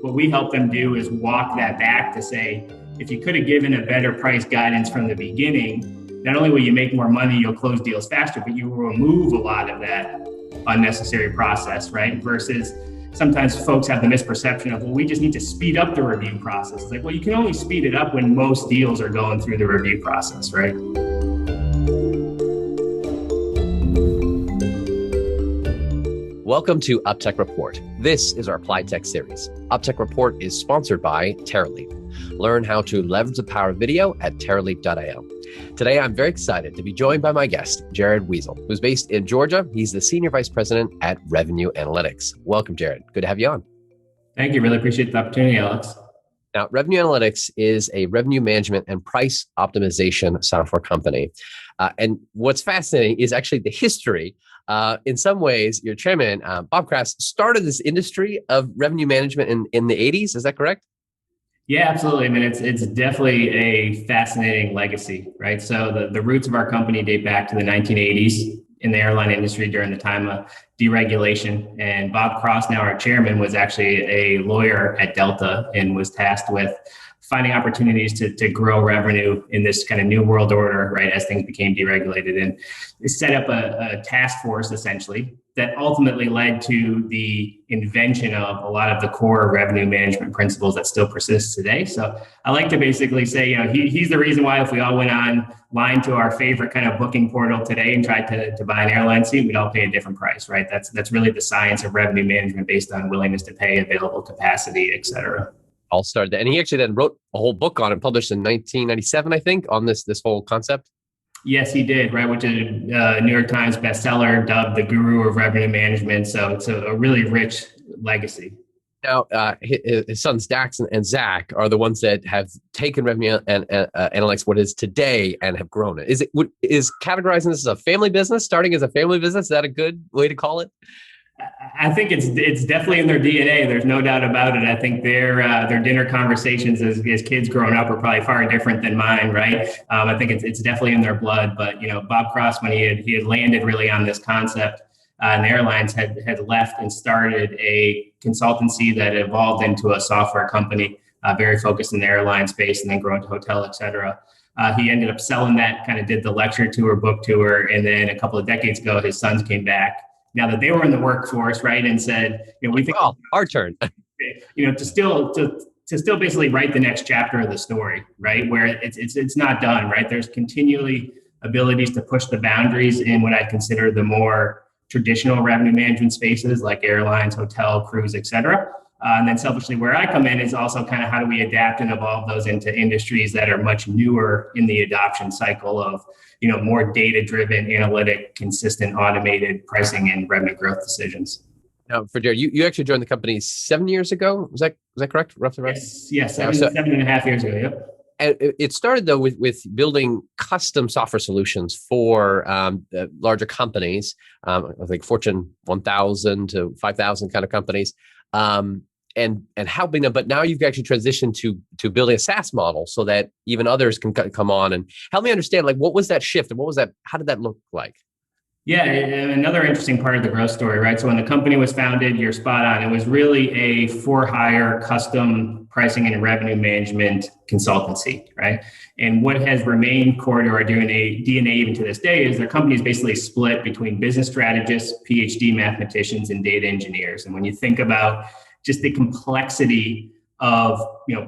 what we help them do is walk that back to say, if you could have given a better price guidance from the beginning, not only will you make more money, you'll close deals faster, but you will remove a lot of that unnecessary process, right? Versus sometimes folks have the misperception of, well, we just need to speed up the review process. It's like, well, you can only speed it up when most deals are going through the review process, right? Welcome to UpTech Report. This is our Applied Tech series. UpTech Report is sponsored by TerraLeap. Learn how to leverage the power of video at terraleap.io. Today, I'm very excited to be joined by my guest, Jared Wiesel, who's based in Georgia. He's the Senior Vice President at Revenue Analytics. Welcome, Jared. Good to have you on. Thank you. Really appreciate the opportunity, Alex. Now, Revenue Analytics is a revenue management and price optimization software company. And what's fascinating is actually the history. In some ways, your chairman, Bob Kraft, started this industry of revenue management in the 80s. Is that correct? Yeah, absolutely. I mean, it's definitely a fascinating legacy, right? So the roots of our company date back to the 1980s in the airline industry during the time of deregulation. And Bob Kraft, now our chairman, was actually a lawyer at Delta and was tasked with finding opportunities to grow revenue in this kind of new world order, right, as things became deregulated. And they set up a task force, essentially, that ultimately led to the invention of a lot of the core revenue management principles that still persist today. So I like to basically say, he's the reason why if we all went online to our favorite kind of booking portal today and tried to buy an airline seat, we'd all pay a different price, right? That's really the science of revenue management based on willingness to pay, available capacity, et cetera. All started that. And he actually then wrote a whole book on it, published in 1997, I think, on this whole concept. Yes, he did, right? Which is a New York Times bestseller, dubbed the guru of revenue management. So it's a really rich legacy. Now, his sons Dax and Zach are the ones that have taken revenue and analytics, what is today, and have grown it. Is categorizing this as a family business, starting as a family business? Is that a good way to call it? I think it's definitely in their DNA. There's no doubt about it. I think their dinner conversations as kids growing up are probably far different than mine, right? I think it's definitely in their blood. But Bob Kraft, when he had landed really on this concept, and the airlines had left and started a consultancy that evolved into a software company, very focused in the airline space, and then grown to hotel, et cetera. He ended up selling that, kind of did the lecture tour, book tour, and then a couple of decades ago, his sons came back. Now that they were in the workforce, right, and said, we think, our turn, to still basically write the next chapter of the story, right, where it's not done, right. There's continually abilities to push the boundaries in what I consider the more traditional revenue management spaces like airlines, hotel, cruise, et cetera. And then selfishly, where I come in is also kind of how do we adapt and evolve those into industries that are much newer in the adoption cycle of, more data-driven, analytic, consistent, automated pricing and revenue growth decisions. Now, for Jared, you actually joined the company 7 years ago. Was that correct? Roughly, right? Yes, 7.5 years ago. Yep. And it started though with building custom software solutions for larger companies, I think Fortune 1,000 to 5,000 kind of companies. And helping them, but now you've actually transitioned to building a SaaS model so that even others can come on and help me understand, like, what was that shift and what was that? How did that look like? Yeah, another interesting part of the growth story, right? So when the company was founded, you're spot on. It was really a for-hire custom pricing and revenue management consultancy, right? And what has remained core to our DNA even to this day is their company is basically split between business strategists, PhD mathematicians, and data engineers. And when you think about just the complexity of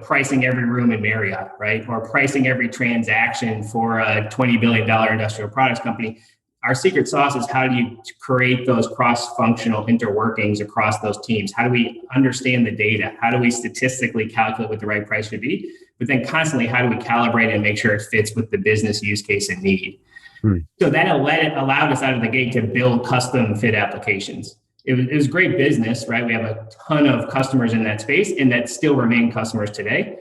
pricing every room in Marriott, right, or pricing every transaction for a $20 billion industrial products company, our secret sauce is how do you create those cross-functional interworkings across those teams? How do we understand the data? How do we statistically calculate what the right price should be? But then constantly, how do we calibrate and make sure it fits with the business use case and need? So that allowed us out of the gate to build custom fit applications. It was great business, right? We have a ton of customers in that space and that still remain customers today.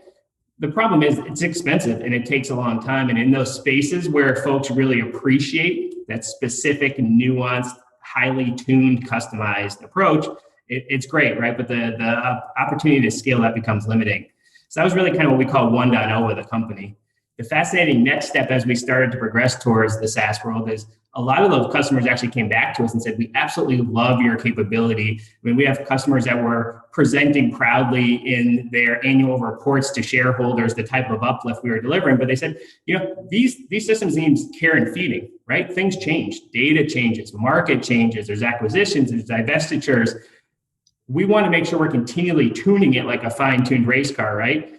The problem is it's expensive and it takes a long time. And in those spaces where folks really appreciate that specific, nuanced, highly tuned, customized approach, it's great, right? But the opportunity to scale that becomes limiting. So that was really kind of what we call 1.0 of the company. The fascinating next step as we started to progress towards the SaaS world is a lot of those customers actually came back to us and said, we absolutely love your capability. I mean, we have customers that were presenting proudly in their annual reports to shareholders the type of uplift we were delivering. But they said, these systems need care and feeding, right? Things change, data changes, market changes, there's acquisitions, there's divestitures. We want to make sure we're continually tuning it like a fine-tuned race car, right?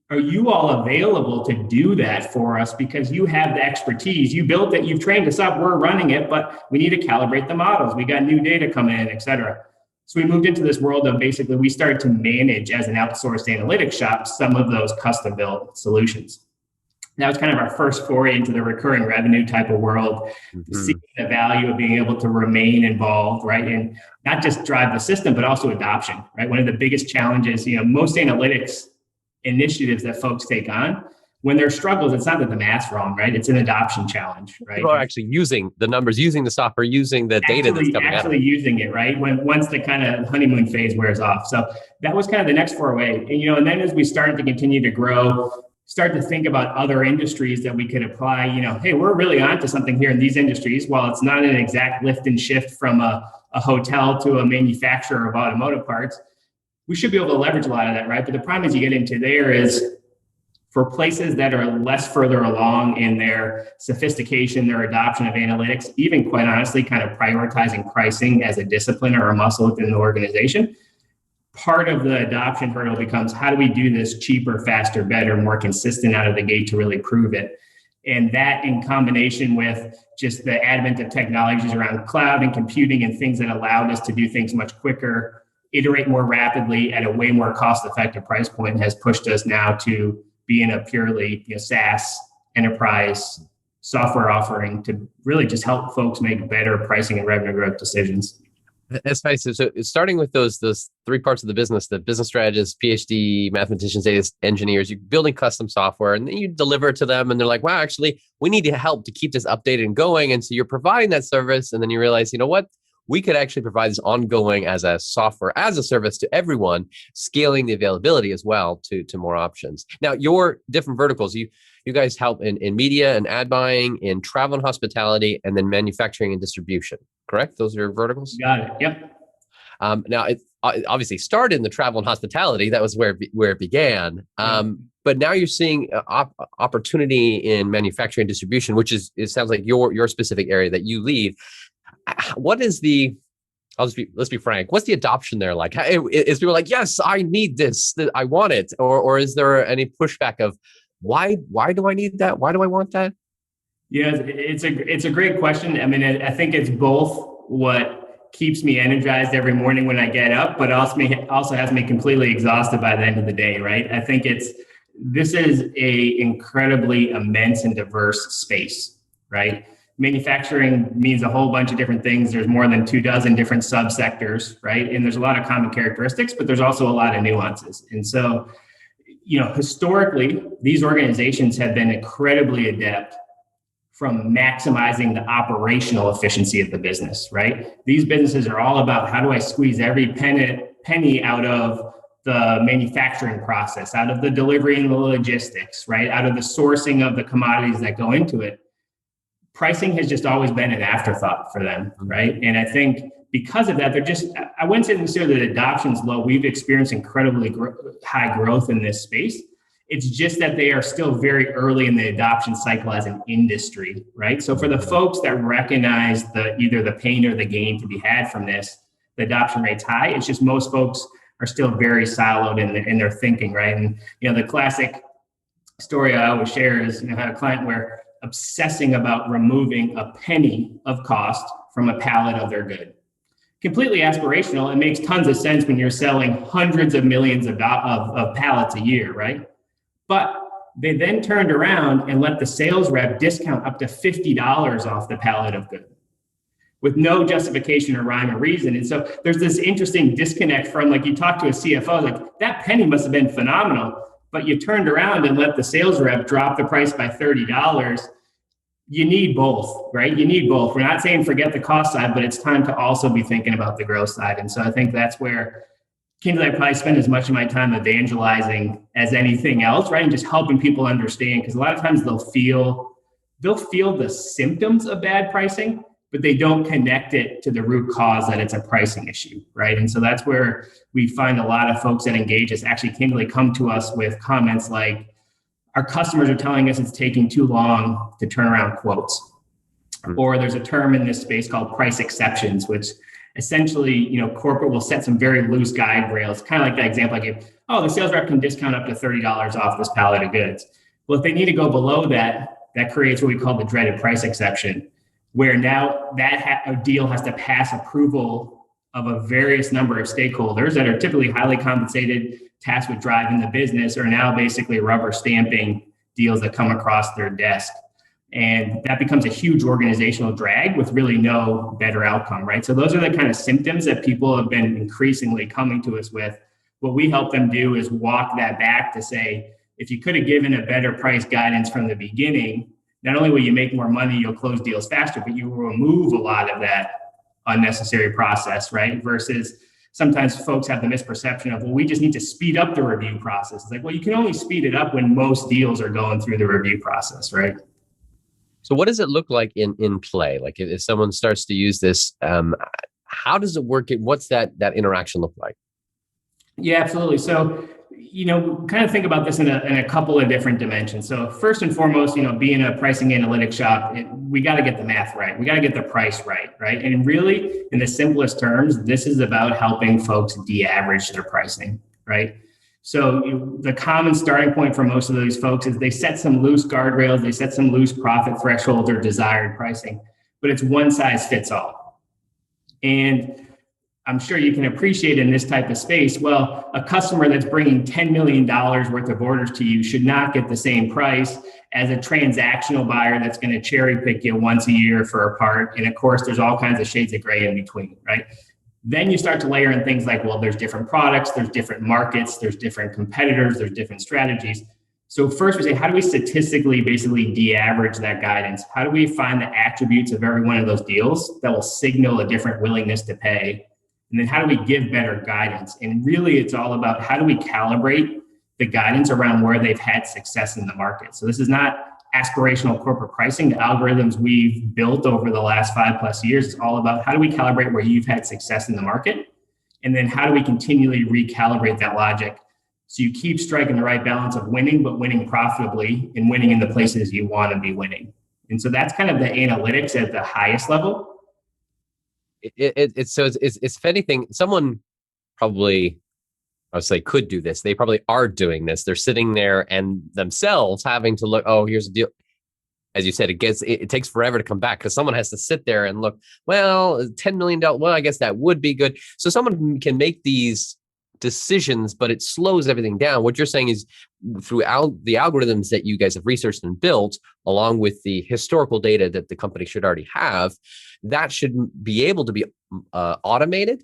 Are you all available to do that for us? Because you have the expertise. You built it, you've trained us up, we're running it, but we need to calibrate the models. We got new data coming in, et cetera. So we moved into this world of basically we started to manage as an outsourced analytics shop some of those custom built solutions. That was kind of our first foray into the recurring revenue type of world, seeing the value of being able to remain involved, right? And not just drive the system, but also adoption, right? One of the biggest challenges, most analytics initiatives that folks take on, when there's struggles, it's not that the math's wrong, right? It's an adoption challenge, right? People are actually using the numbers, using the software, using the data that's coming out. Actually using it, right? Once the kind of honeymoon phase wears off. So that was kind of the next foray. And then as we started to continue to grow, start to think about other industries that we could apply, hey, we're really onto something here in these industries. While it's not an exact lift and shift from a hotel to a manufacturer of automotive parts, we should be able to leverage a lot of that, right? But the problem is you get into there is for places that are less further along in their sophistication, their adoption of analytics, even quite honestly, kind of prioritizing pricing as a discipline or a muscle within the organization. Part of the adoption hurdle becomes how do we do this cheaper, faster, better, more consistent out of the gate to really prove it? And that in combination with just the advent of technologies around cloud and computing and things that allowed us to do things much quicker, iterate more rapidly at a way more cost-effective price point has pushed us now to be in a purely SaaS enterprise software offering to really just help folks make better pricing and revenue growth decisions. That's nice. So starting with those three parts of the business strategists, PhD mathematicians, data engineers, you're building custom software and then you deliver it to them and they're like, wow, actually, we need to help to keep this updated and going. And so you're providing that service and then you realize, what? We could actually provide this ongoing as a software, as a service to everyone, scaling the availability as well to more options. Now, your different verticals, you guys help in media and ad buying, in travel and hospitality, and then manufacturing and distribution, correct? Those are your verticals? Got it, yep. Now, it obviously started in the travel and hospitality. That was where it began. But now you're seeing opportunity in manufacturing and distribution, which it sounds like your specific area that you lead. What is let's be frank, what's the adoption there like? Is people like, yes, I need this, I want it? Or is there any pushback of why do I need that? Why do I want that? Yeah, it's a great question. I mean, I think it's both what keeps me energized every morning when I get up, but also has me completely exhausted by the end of the day, right? I think this is a incredibly immense and diverse space, right? Manufacturing means a whole bunch of different things. There's more than 24 different subsectors, right? And there's a lot of common characteristics, but there's also a lot of nuances. And so, historically, these organizations have been incredibly adept from maximizing the operational efficiency of the business, right? These businesses are all about how do I squeeze every penny out of the manufacturing process, out of the delivery and the logistics, right? Out of the sourcing of the commodities that go into it. Pricing has just always been an afterthought for them, right? And I think because of that, I wouldn't say necessarily that adoption's low. We've experienced incredibly high growth in this space. It's just that they are still very early in the adoption cycle as an industry, right? So for the folks that recognize either the pain or the gain to be had from this, the adoption rate's high. It's just most folks are still very siloed in their thinking, right? And the classic story I always share is I had a client where obsessing about removing a penny of cost from a pallet of their good. Completely aspirational. It makes tons of sense when you're selling hundreds of millions of pallets a year, right? But they then turned around and let the sales rep discount up to $50 off the pallet of good with no justification or rhyme or reason. And so there's this interesting disconnect from, like, you talk to a CFO, like, that penny must have been phenomenal, but you turned around and let the sales rep drop the price by $30. You need both, right? You need both. We're not saying forget the cost side, but it's time to also be thinking about the growth side. And so I think that's where candidly, I probably spend as much of my time evangelizing as anything else, right? And just helping people understand, because a lot of times they'll feel the symptoms of bad pricing, but they don't connect it to the root cause that it's a pricing issue, right? And so that's where we find a lot of folks that engage us actually candidly come to us with comments like, our customers are telling us it's taking too long to turn around quotes. Or there's a term in this space called price exceptions, which essentially, corporate will set some very loose guide rails, kind of like that example I gave. Oh, the sales rep can discount up to $30 off this pallet of goods. Well, if they need to go below that, that creates what we call the dreaded price exception, where now a deal has to pass approval of a various number of stakeholders that are typically highly compensated, tasked with driving the business, are now basically rubber stamping deals that come across their desk. And that becomes a huge organizational drag with really no better outcome, right? So those are the kind of symptoms that people have been increasingly coming to us with. What we help them do is walk that back to say, if you could have given a better price guidance from the beginning, not only will you make more money, you'll close deals faster, but you will remove a lot of that unnecessary process, right? Versus sometimes folks have the misperception of, well, we just need to speed up the review process. It's like, well, you can only speed it up when most deals are going through the review process, right? So what does it look like in play? Like if someone starts to use this, how does it work? What's that interaction look like? Yeah, absolutely. So, kind of think about this in a couple of different dimensions. So first and foremost, being a pricing analytics shop, we got to get the math right. We got to get the price right? And really, in the simplest terms, this is about helping folks de-average their pricing, right? So the common starting point for most of these folks is they set some loose guardrails, they set some loose profit thresholds or desired pricing, but it's one size fits all. And I'm sure you can appreciate in this type of space, well, a customer that's bringing $10 million worth of orders to you should not get the same price as a transactional buyer that's going to cherry pick you once a year for a part. And of course, there's all kinds of shades of gray in between, right? Then you start to layer in things like, well, there's different products, there's different markets, there's different competitors, there's different strategies. So first we say, how do we statistically basically de-average that guidance? How do we find the attributes of every one of those deals that will signal a different willingness to pay? And then how do we give better guidance? And really it's all about how do we calibrate the guidance around where they've had success in the market. So this is not aspirational corporate pricing. The algorithms we've built over the last 5+ years is all about how do we calibrate where you've had success in the market? And then how do we continually recalibrate that logic so you keep striking the right balance of winning, but winning profitably and winning in the places you want to be winning. And so that's kind of the analytics at the highest level. It's if anything, someone probably, I would say, could do this. They probably are doing this. They're sitting there and themselves having to look, oh, here's the deal. As you said, it takes forever to come back because someone has to sit there and look, well, $10 million. Well, I guess that would be good. So someone can make these decisions, but it slows everything down. What you're saying is throughout the algorithms that you guys have researched and built, along with the historical data that the company should already have, that should be able to be automated.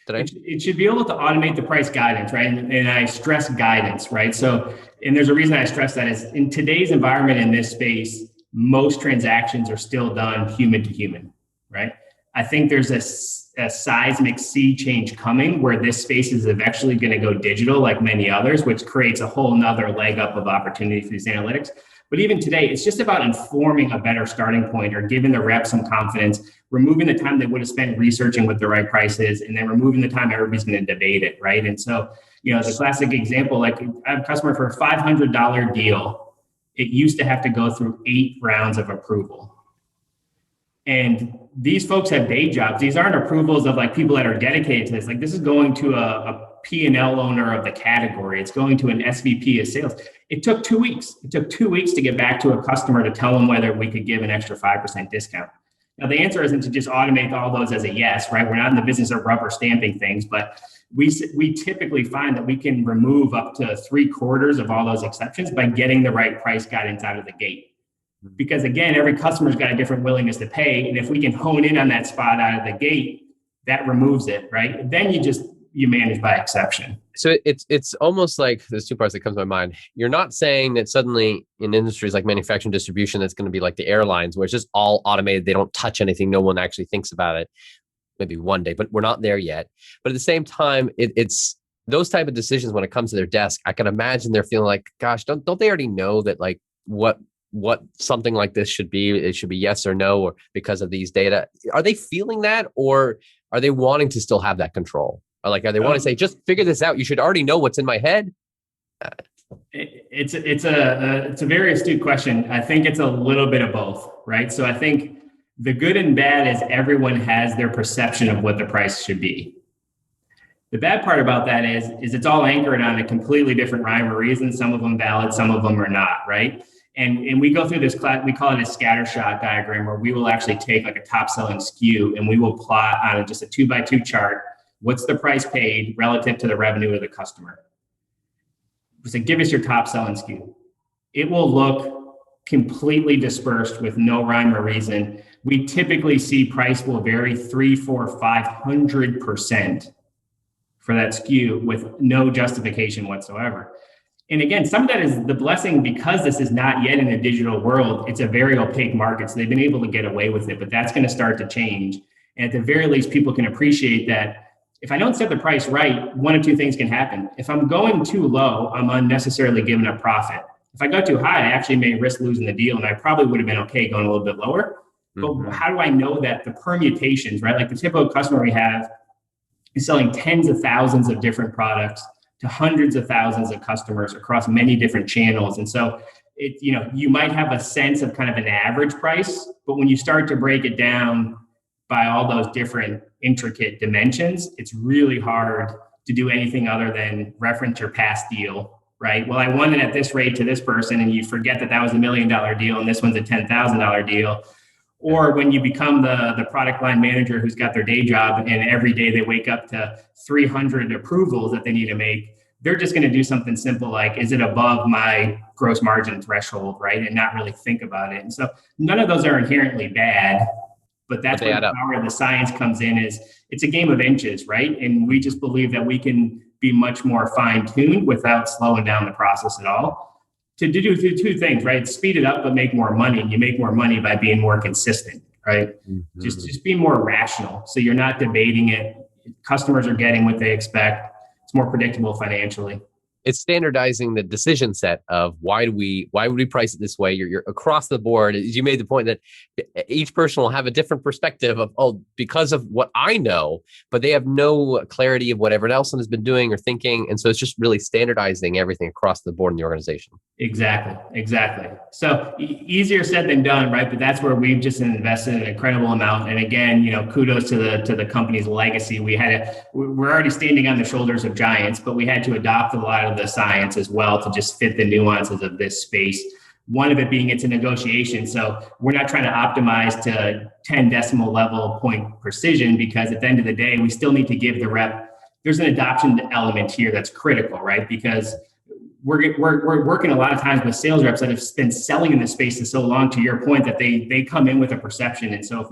It should be able to automate the price guidance, right? And I stress guidance, right? So, and there's a reason I stress that is in today's environment in this space, most transactions are still done human to human, right? I think there's a seismic sea change coming where this space is eventually going to go digital like many others, which creates a whole nother leg up of opportunity for these analytics. But even today, it's just about informing a better starting point or giving the rep some confidence, removing the time they would have spent researching what the right price is, and then removing the time everybody's going to debate it, right? And so, the classic example, like I have a customer for a $500 deal, it used to have to go through 8 rounds of approval. And these folks have day jobs. These aren't approvals of like people that are dedicated to this. Like this is going to a P&L owner of the category. It's going to an SVP of sales. It took 2 weeks. It took 2 weeks to get back to a customer to tell them whether we could give an extra 5% discount. Now, the answer isn't to just automate all those as a yes, right? We're not in the business of rubber stamping things, but we typically find that we can remove up to 3/4 of all those exceptions by getting the right price guidance out of the gate. Because again, every customer's got a different willingness to pay. And if we can hone in on that spot out of the gate, that removes it, right? Then you manage by exception. So it's almost like there's 2 parts that comes to my mind. You're not saying that suddenly in industries like manufacturing distribution, that's going to be like the airlines where it's just all automated. They don't touch anything. No one actually thinks about it. maybe one day, but we're not there yet. But at the same time, it's those type of decisions when it comes to their desk. I can imagine they're feeling like, gosh, don't they already know that like what something like this should be? It should be yes or no, or because of these data. Are they feeling that, or are they wanting to still have that control? Or like, are they want to say, just figure this out? You should already know what's in my head. It's a very astute question. I think it's a little bit of both, right? So I think the good and bad is everyone has their perception of what the price should be. The bad part about that is it's all anchored on a completely different rhyme or reason. Some of them valid, some of them are not, right? And we go through this class, we call it a scattershot diagram, where we will actually take like a top selling SKU and we will plot on just a 2x2 chart, what's the price paid relative to the revenue of the customer. So give us your top selling SKU. It will look completely dispersed with no rhyme or reason. We typically see price will vary 300, 400, 500% for that SKU with no justification whatsoever. And again, some of that is the blessing because this is not yet in a digital world. It's a very opaque market, so they've been able to get away with it, but that's going to start to change. And at the very least, people can appreciate that if I don't set the price right, one of two things can happen. If I'm going too low, I'm unnecessarily giving up profit. If I go too high, I actually may risk losing the deal, and I probably would have been okay going a little bit lower. But how do I know that the permutations, right? Like the typical customer we have is selling tens of thousands of different products to hundreds of thousands of customers across many different channels. And so you might have a sense of kind of an average price, but when you start to break it down by all those different intricate dimensions, it's really hard to do anything other than reference your past deal, right? Well, I won it at this rate to this person, and you forget that was $1 million deal and this one's a $10,000 deal. Or when you become the product line manager who's got their day job and every day they wake up to 300 approvals that they need to make, they're just going to do something simple like, is it above my gross margin threshold, right? And not really think about it. And so none of those are inherently bad, but that's where the power of the science comes in. Is it's a game of inches, right? And we just believe that we can be much more fine-tuned without slowing down the process at all. To do two things, right? Speed it up, but make more money. And you make more money by being more consistent, right? Mm-hmm. Just be more rational. So you're not debating it. Customers are getting what they expect. It's more predictable financially. It's standardizing the decision set of why would we price it this way? You're across the board. You made the point that each person will have a different perspective of, because of what I know, but they have no clarity of what everyone else has been doing or thinking. And so it's just really standardizing everything across the board in the organization. Exactly. So easier said than done, right? But that's where we've just invested an incredible amount. And again, kudos to the company's legacy. We're already standing on the shoulders of giants, but we had to adopt a lot of the science as well to just fit the nuances of this space. One of it being it's a negotiation. So we're not trying to optimize to 10 decimal level point precision, because at the end of the day, we still need to give the rep. There's an adoption element here that's critical, right? Because we're working a lot of times with sales reps that have been selling in this space for so long, to your point, that they come in with a perception. And so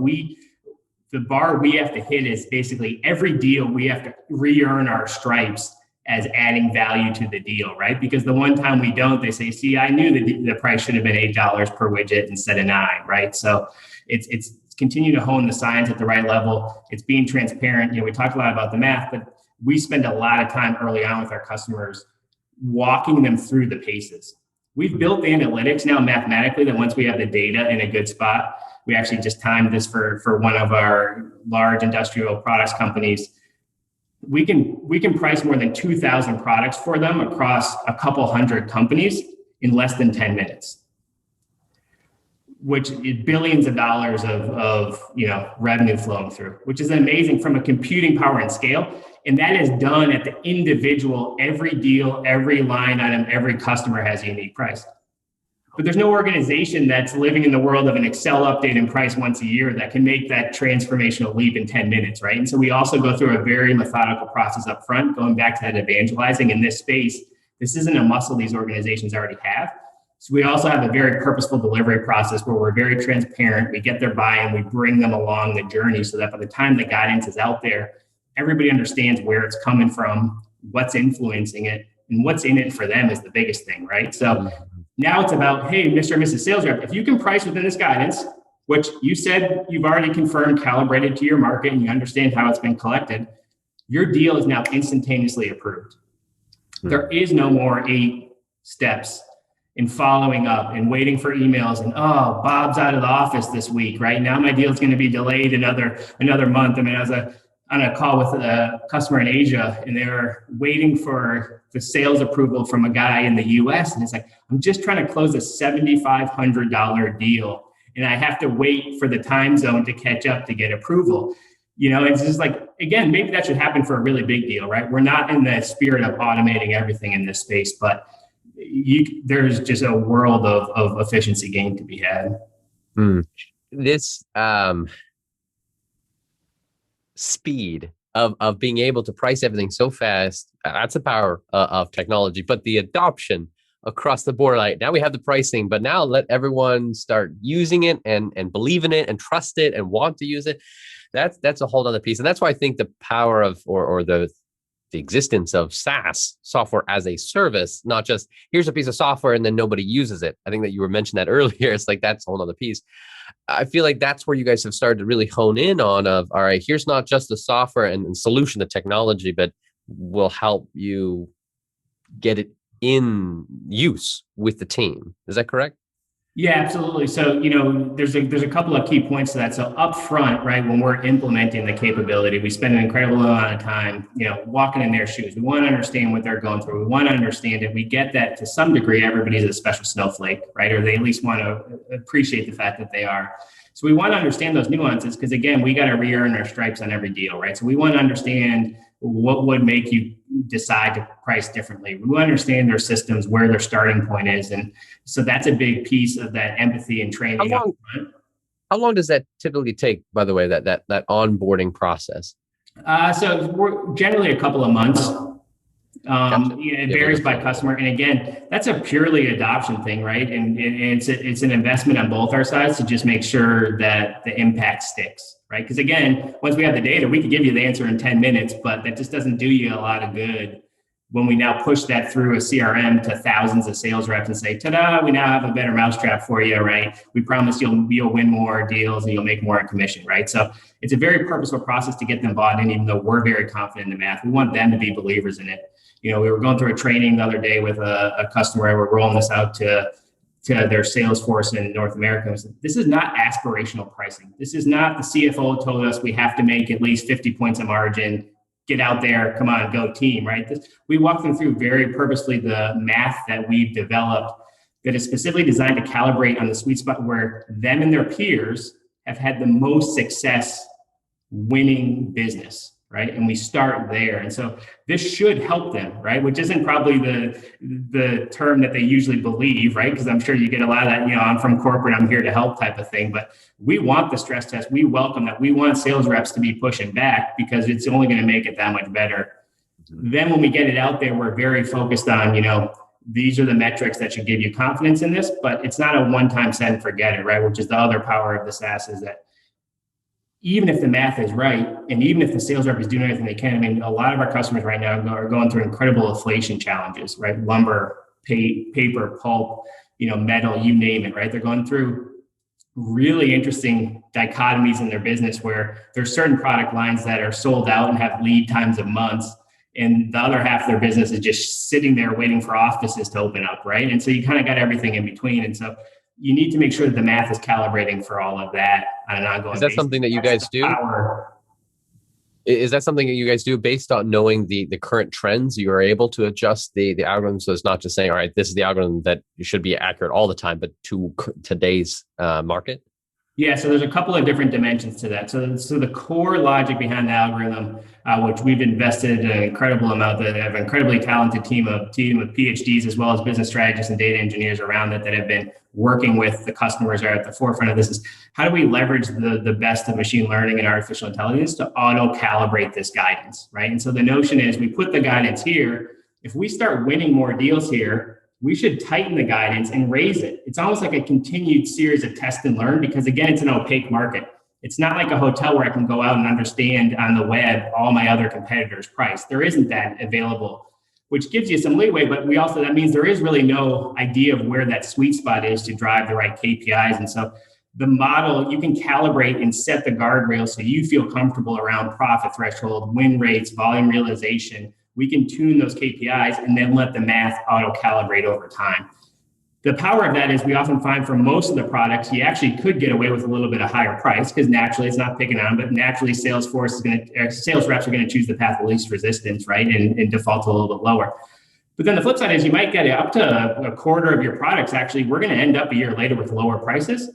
the bar we have to hit is basically every deal we have to re-earn our stripes as adding value to the deal, right? Because the one time we don't, they say, see, I knew that the price should have been $8 per widget instead of $9, right? So it's continue to hone the science at the right level. It's being transparent. We talked a lot about the math, but we spend a lot of time early on with our customers walking them through the paces. We've built the analytics now mathematically that once we have the data in a good spot, we actually just timed this for one of our large industrial products companies. We can price more than 2,000 products for them across a couple hundred companies in less than 10 minutes, which is billions of dollars of revenue flowing through, which is amazing from a computing power and scale. And that is done at the individual, every deal, every line item, every customer has a unique price. But there's no organization that's living in the world of an Excel update and price once a year that can make that transformational leap in 10 minutes, right? And so we also go through a very methodical process up front, going back to that evangelizing in this space. This isn't a muscle these organizations already have. So we also have a very purposeful delivery process where we're very transparent. We get their buy-in, we bring them along the journey so that by the time the guidance is out there, everybody understands where it's coming from, what's influencing it, and what's in it for them is the biggest thing, right? So now it's about, hey, Mr. and Mrs. Sales Rep, if you can price within this guidance, which you said you've already confirmed, calibrated to your market, and you understand how it's been collected, your deal is now instantaneously approved. There is no more 8 steps in following up and waiting for emails and, oh, Bob's out of the office this week, right? Now my deal is going to be delayed another month. I mean, I was on a call with a customer in Asia, and they were waiting for the sales approval from a guy in the US. And it's like, I'm just trying to close a $7,500 deal, and I have to wait for the time zone to catch up to get approval. It's just like, again, maybe that should happen for a really big deal, right? We're not in the spirit of automating everything in this space, but there's just a world of efficiency gain to be had. This speed of being able to price everything so fast, that's the power of technology. But the adoption across the board, like now we have the pricing, but now let everyone start using it and believe in it and trust it and want to use it. That's a whole other piece. And that's why I think the power of or the existence of SaaS, software as a service, not just here's a piece of software and then nobody uses it. I think that you were mentioning that earlier. It's like, that's a whole other piece. I feel like that's where you guys have started to really hone in on all right, here's not just the software and solution, the technology, but will help you get it in use with the team. Is that correct? Yeah, absolutely. So, there's a couple of key points to that. So up front, right, when we're implementing the capability, we spend an incredible amount of time, walking in their shoes. We want to understand what they're going through. We want to understand it. We get that to some degree, everybody's a special snowflake, right? Or they at least want to appreciate the fact that they are. So we want to understand those nuances because, again, we got to re-earn our stripes on every deal, right? So we want to understand what would make you decide to price differently. We want to understand their systems, where their starting point is. And so that's a big piece of that empathy and training. How long does that typically take, by the way, that onboarding process? So we're generally a couple of months. Gotcha. It varies by customer. And again, that's a purely adoption thing, right? And it's an investment on both our sides to just make sure that the impact sticks, right? Because again, once we have the data, we can give you the answer in 10 minutes, but that just doesn't do you a lot of good when we now push that through a CRM to thousands of sales reps and say, ta-da, we now have a better mousetrap for you, right? We promise you'll win more deals and you'll make more in commission, right? So it's a very purposeful process to get them bought in, even though we're very confident in the math. We want them to be believers in it. We were going through a training the other day with a customer, and we're rolling this out to their sales force in North America. This is not aspirational pricing. This is not the CFO told us we have to make at least 50 points of margin. Get out there, come on, go team, right? We walked them through very purposely the math that we've developed that is specifically designed to calibrate on the sweet spot where them and their peers have had the most success winning business. Right. And we start there. And so this should help them, right? Which isn't probably the term that they usually believe, right? Because I'm sure you get a lot of that, I'm from corporate, I'm here to help type of thing. But we want the stress test. We welcome that. We want sales reps to be pushing back because it's only going to make it that much better. Then when we get it out there, we're very focused on, these are the metrics that should give you confidence in this, but it's not a one-time set and forget it, right? Which is the other power of the SaaS is that even if the math is right, and even if the sales rep is doing everything they can, I mean, a lot of our customers right now are going through incredible inflation challenges, right? Lumber, paper, pulp, metal, you name it, right? They're going through really interesting dichotomies in their business where there's certain product lines that are sold out and have lead times of months, and the other half of their business is just sitting there waiting for offices to open up, right? And so you kind of got everything in between. And so you need to make sure that the math is calibrating for all of that on an ongoing basis. Is that something that you guys do? Is that something that you guys do based on knowing the current trends? You are able to adjust the algorithm, so it's not just saying, all right, this is the algorithm that should be accurate all the time, but to today's market? Yeah, so there's a couple of different dimensions to that. So the core logic behind the algorithm, which we've invested an incredible amount, that have an incredibly talented team of PhDs as well as business strategists and data engineers around it that have been working with the customers are at the forefront of this, is how do we leverage the best of machine learning and artificial intelligence to auto-calibrate this guidance, right? And so the notion is we put the guidance here. If we start winning more deals here, we should tighten the guidance and raise it. It's almost like a continued series of test and learn because, again, it's an opaque market. It's not like a hotel where I can go out and understand on the web all my other competitors' price. There isn't that available, which gives you some leeway, but that means there is really no idea of where that sweet spot is to drive the right KPIs. And so the model, you can calibrate and set the guardrails so you feel comfortable around profit threshold, win rates, volume realization. We can tune those KPIs and then let the math auto-calibrate over time. The power of that is we often find for most of the products, you actually could get away with a little bit of higher price because naturally it's not picking on, but naturally sales reps are going to choose the path of least resistance, right? And default to a little bit lower. But then the flip side is you might get up to a quarter of your products. Actually, we're going to end up a year later with lower prices.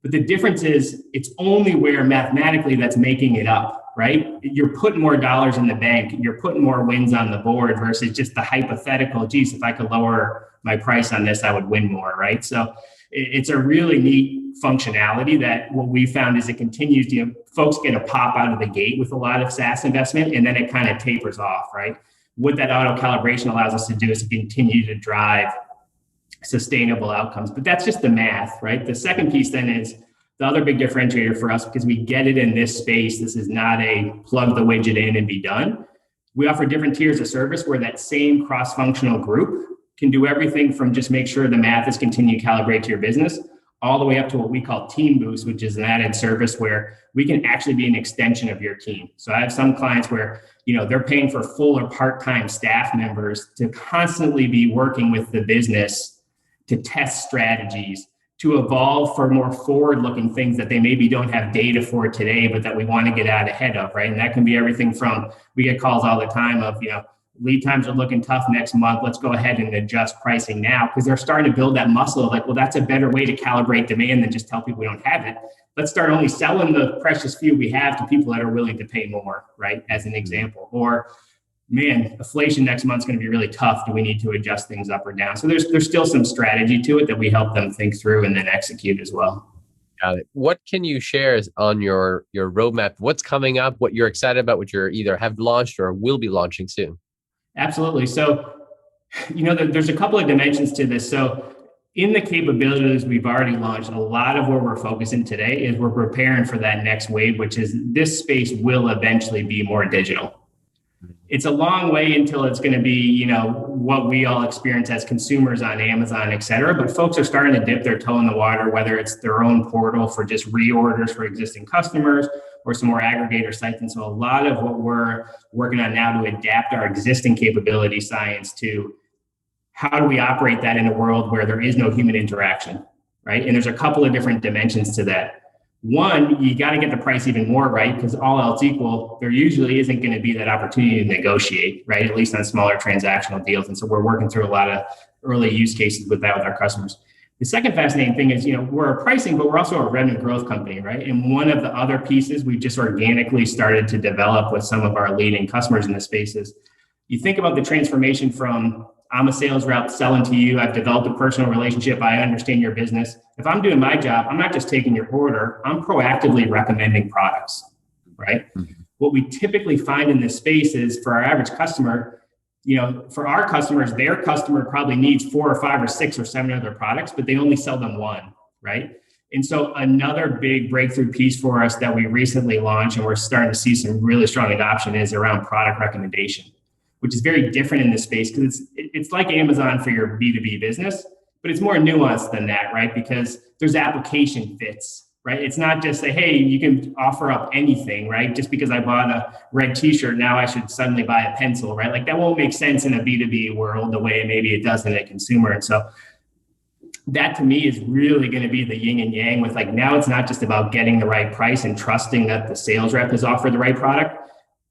But the difference is it's only where mathematically that's making it up, right? You're putting more dollars in the bank. You're putting more wins on the board versus just the hypothetical, geez, if I could lower my price on this, I would win more, right? So it's a really neat functionality that what we found is it continues to, folks get a pop out of the gate with a lot of SaaS investment, and then it kind of tapers off, right? What that auto calibration allows us to do is to continue to drive sustainable outcomes. But that's just the math, right? The second piece then is the other big differentiator for us, because we get it in this space. This is not a plug the widget in and be done. We offer different tiers of service where that same cross-functional group can do everything from just make sure the math is continuing to calibrate to your business, all the way up to what we call Team Boost, which is an added service where we can actually be an extension of your team. So I have some clients where, they're paying for full or part-time staff members to constantly be working with the business to test strategies, to evolve for more forward-looking things that they maybe don't have data for today, but that we want to get out ahead of, right? And that can be everything from, we get calls all the time of, lead times are looking tough next month. Let's go ahead and adjust pricing now, because they're starting to build that muscle of like, well, that's a better way to calibrate demand than just tell people we don't have it. Let's start only selling the precious few we have to people that are willing to pay more, right? As an example. Or, man, inflation next month's going to be really tough. Do we need to adjust things up or down? So there's still some strategy to it that we help them think through and then execute as well. Got it. What can you share on your roadmap? What's coming up? What you're excited about? What you're either have launched or will be launching soon? Absolutely. So, there's a couple of dimensions to this. So in the capabilities we've already launched, a lot of where we're focusing today is we're preparing for that next wave, which is this space will eventually be more digital. It's a long way until it's going to be, what we all experience as consumers on Amazon, et cetera. But folks are starting to dip their toe in the water, whether it's their own portal for just reorders for existing customers or some more aggregator sites. And so a lot of what we're working on now to adapt our existing capability science to how do we operate that in a world where there is no human interaction, right? And there's a couple of different dimensions to that. One, you got to get the price even more right, because all else equal, there usually isn't going to be that opportunity to negotiate, right? At least on smaller transactional deals. And so we're working through a lot of early use cases with that with our customers. The second fascinating thing is, we're a pricing, but we're also a revenue growth company, right? And one of the other pieces we've just organically started to develop with some of our leading customers in this space is you think about the transformation from I'm a sales rep selling to you. I've developed a personal relationship. I understand your business. If I'm doing my job, I'm not just taking your order. I'm proactively recommending products, right? Mm-hmm. What we typically find in this space is for our average customer, for our customers, their customer probably needs 4 or 5 or 6 or 7 other products, but they only sell them one, right? And so another big breakthrough piece for us that we recently launched and we're starting to see some really strong adoption is around product recommendation, which is very different in this space because it's like Amazon for your B2B business, but it's more nuanced than that, right? Because there's application fits, right? It's not just say, hey, you can offer up anything, right? Just because I bought a red t-shirt, now I should suddenly buy a pencil, right? Like that won't make sense in a B2B world the way maybe it does in a consumer. And so that to me is really going to be the yin and yang with like, now it's not just about getting the right price and trusting that the sales rep has offered the right product.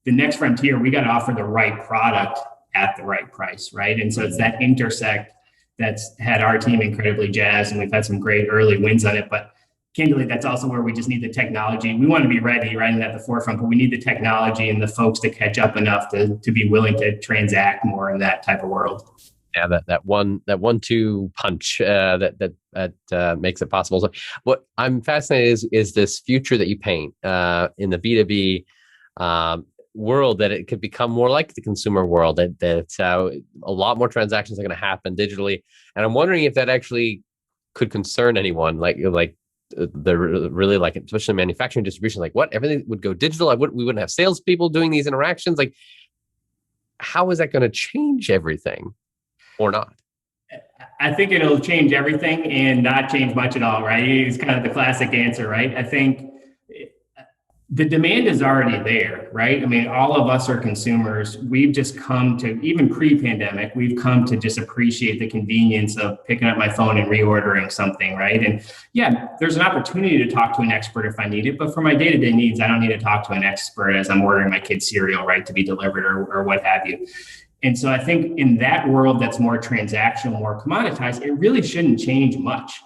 The next frontier, we got to offer the right product at the right price, right? And so it's that intersect that's had our team incredibly jazzed, and we've had some great early wins on it. But candidly, that's also where we just need the technology. We want to be ready, right, and at the forefront, but we need the technology and the folks to catch up enough to be willing to transact more in that type of world. Yeah, that 1-2 punch that makes it possible. So what I'm fascinated is this future that you paint in the B2B world, that it could become more like the consumer world, that a lot more transactions are going to happen digitally. And I'm wondering if that actually could concern anyone, like the really like, especially manufacturing distribution, like what, everything would go digital. We wouldn't have salespeople doing these interactions. Like, how is that going to change everything or not? I think it'll change everything and not change much at all, right? It's kind of the classic answer, right? I think the demand is already there, right? I mean, all of us are consumers. We've just come to, even pre-pandemic, we've come to just appreciate the convenience of picking up my phone and reordering something, right? And yeah, there's an opportunity to talk to an expert if I need it, but for my day-to-day needs, I don't need to talk to an expert as I'm ordering my kid's cereal, right, to be delivered or what have you. And so I think in that world that's more transactional, more commoditized, it really shouldn't change much,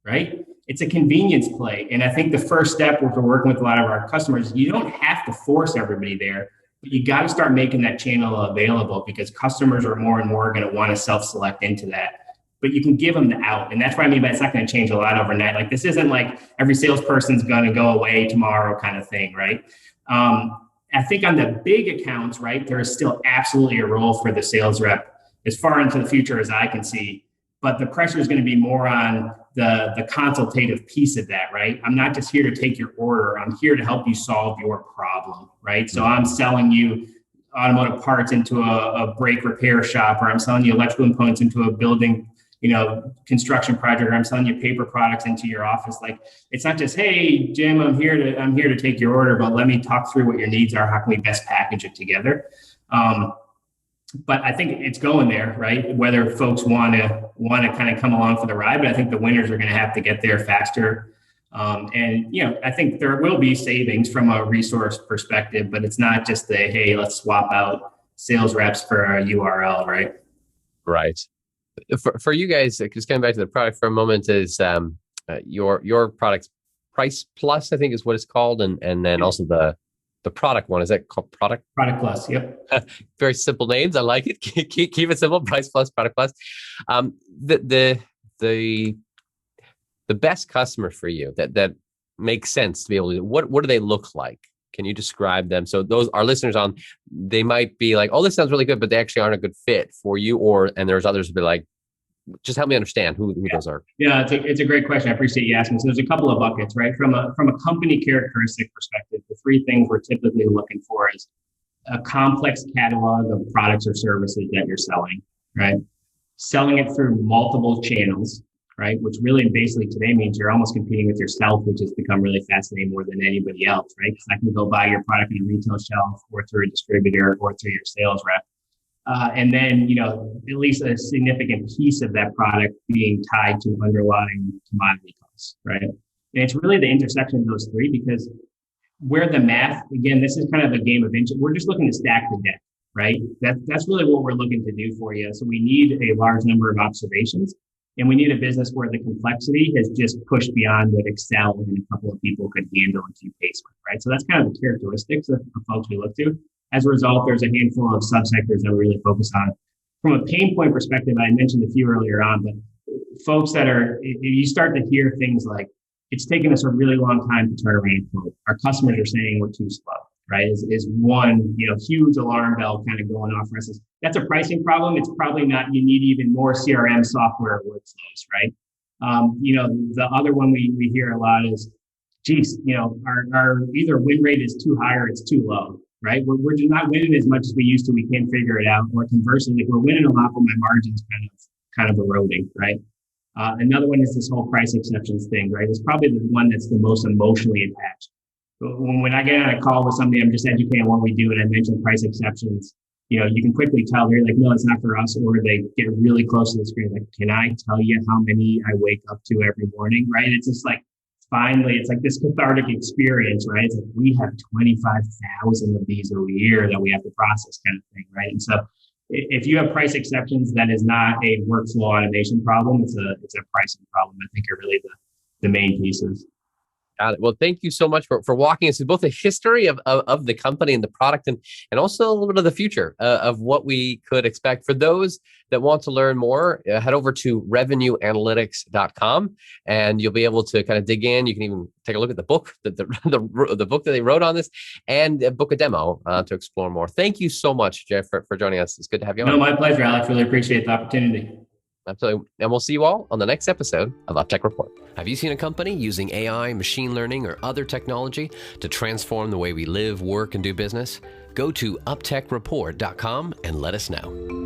right? It's a convenience play. And I think the first step, if we're working with a lot of our customers, you don't have to force everybody there, but you got to start making that channel available because customers are more and more going to want to self-select into that. But you can give them the out. And that's what I mean by it's not going to change a lot overnight. Like this isn't like every salesperson's going to go away tomorrow kind of thing, right? I think on the big accounts, right, there is still absolutely a role for the sales rep as far into the future as I can see. But the pressure is going to be more on the consultative piece of that, right? I'm not just here to take your order. I'm here to help you solve your problem, right? So I'm selling you automotive parts into a brake repair shop, or I'm selling you electrical components into a building, construction project, or I'm selling you paper products into your office. Like, it's not just, hey, Jim, I'm here to take your order, but let me talk through what your needs are. How can we best package it together? But I think it's going there, right? Whether folks want to kind of come along for the ride, but I think the winners are going to have to get there faster. I think there will be savings from a resource perspective, but it's not just hey, let's swap out sales reps for a URL, right? Right. For you guys, just coming back to the product for a moment, is your product's Price Plus, I think is what it's called, and then also the product one. Is that called Product Plus? Yep. Very simple names. I like it. Keep it simple. Price Plus, Product Plus. The best customer for you that makes sense to be able to. What do they look like? Can you describe them? So those our listeners they might be like, oh, this sounds really good, but they actually aren't a good fit for you. And there's others who be like, just help me understand who those are. Yeah, it's a great question. I appreciate you asking. So there's a couple of buckets, right? From a company characteristic perspective, the three things we're typically looking for is a complex catalog of products or services that you're selling, right? Selling it through multiple channels, right? Which really basically today means you're almost competing with yourself, which has become really fascinating more than anybody else, right? Because I can go buy your product on a retail shelf or through a distributor or through your sales rep. And then, at least a significant piece of that product being tied to underlying commodity costs, right? And it's really the intersection of those three, because where the math, again, this is kind of a game of inches. We're just looking to stack the deck, right? That's really what we're looking to do for you. So we need a large number of observations, and we need a business where the complexity has just pushed beyond what Excel and a couple of people could handle and keep pace with, right? So that's kind of the characteristics of folks we look to. As a result, there's a handful of subsectors that we really focus on. From a pain point perspective, I mentioned a few earlier on, but folks you start to hear things like, it's taken us a really long time to turn around a quote. Our customers are saying we're too slow, right? Is one, huge alarm bell kind of going off for us. That's a pricing problem. It's probably not, you need even more CRM software workflows, right? The other one we hear a lot is, geez, our either win rate is too high or it's too low. Right? We're just not winning as much as we used to. We can't figure it out. Or conversely, like we're winning a lot, but my margin's kind of eroding, right? Another one is this whole price exceptions thing, right? It's probably the one that's the most emotionally attached. When I get on a call with somebody, I'm just educating what we do, and I mention price exceptions. You can quickly tell they're like, no, it's not for us, or they get really close to the screen, like, can I tell you how many I wake up to every morning, right? It's just like, finally, it's like this cathartic experience, right? It's like we have 25,000 of these a year that we have to process, kind of thing, right? And so, if you have price exceptions, that is not a workflow automation problem. It's a pricing problem. I think are really the main pieces. Got it. Well, thank you so much for walking us through both the history of the company and the product, and also a little bit of the future of what we could expect. For those that want to learn more, head over to revenueanalytics.com, and you'll be able to kind of dig in. You can even take a look at the book, the book that they wrote on this, and book a demo to explore more. Thank you so much, Jeff, for joining us. It's good to have you on. No, my pleasure, Alex. Really appreciate the opportunity. Absolutely. And we'll see you all on the next episode of UpTech Report. Have you seen a company using AI, machine learning, or other technology to transform the way we live, work, and do business? Go to uptechreport.com and let us know.